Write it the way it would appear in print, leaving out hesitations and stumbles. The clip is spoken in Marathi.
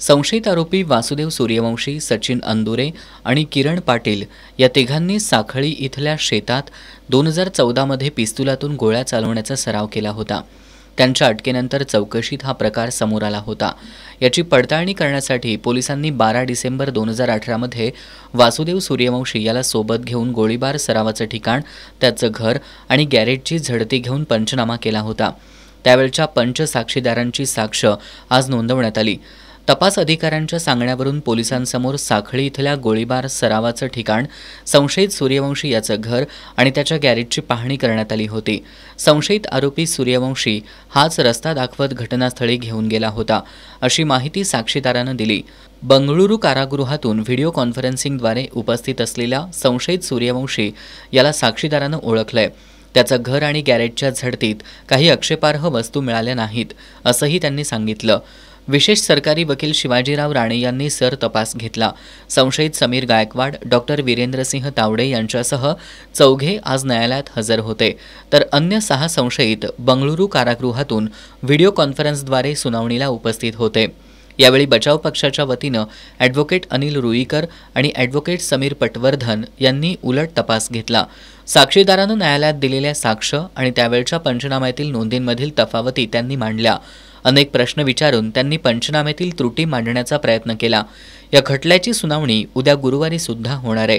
संशयित आरोपी वासुदेव सूर्यवंशी, सचिन अंदुरे आणि किरण पाटील या तिघांनी साखळी इथल्या शेतात 2014मध्ये पिस्तुलातून गोळ्या चालवण्याचा सराव केला होता। त्यांच्या अटकेनंतर चौकशीत हा प्रकार समोर आला होता। याची पडताळणी करण्यासाठी पोलिसांनी 12 डिसेंबर 2018मध्ये वासुदेव सूर्यवंशी याला सोबत घेऊन गोळीबार सरावाचं ठिकाण, त्याचं घर आणि गॅरेजची झडती घेऊन पंचनामा केला होता। त्यावेळच्या पंच साक्षीदारांची साक्ष आज नोंदवण्यात आली। तपास अधिकाऱ्यांच्या सांगण्यावरून पोलिसांसमोर साखळी इथल्या गोळीबार सरावाचं ठिकाण, संशयित सूर्यवंशी याचं घर आणि त्याच्या गॅरेजची पाहणी करण्यात आली होती। संशयित आरोपी सूर्यवंशी हाच रस्ता दाखवत घटनास्थळी घेऊन गेला होता, अशी माहिती साक्षीदारानं दिली। बंगळुरू कारागृहातून व्हिडिओ कॉन्फरन्सिंगद्वारे उपस्थित असलेल्या संशयित सूर्यवंशी याला साक्षीदारानं ओळखलंय। त्याचं घर आणि गॅरेजच्या झडतीत काही आक्षेपार्ह वस्तू मिळाल्या नाहीत, असंही त्यांनी सांगितलं। विशेष सरकारी वकील शिवाजीराव राणे यांनी तपास घेतला। संशयित समीर गायकवाड, डॉक्टर वीरेंद्रसिंह तावडे यांच्यासह चौघे आज न्यायालयात हजर होते, तर अन्य 6 संशयित बंगळुरू कारागृहातून व्हिडिओ कॉन्फरन्सद्वारे सुनावणीला उपस्थित होते। यावेळी बचाव पक्षाच्या वतीनं ॲडव्होकेट अनिल रुईकर आणि ॲडव्होकेट समीर पटवर्धन यांनी उलट तपास घेतला। साक्षीदारानं न्यायालयात दिलेल्या साक्ष आणि त्यावेळच्या पंचनाम्यातील नोंदींमधील तफावती त्यांनी मांडल्या। अनेक प्रश्न विचारून त्यांनी पंचनाम्यातील त्रुटी मांडण्याचा प्रयत्न केला। या खटल्याची सुनावणी उद्या गुरुवारी सुद्धा होणार आहे।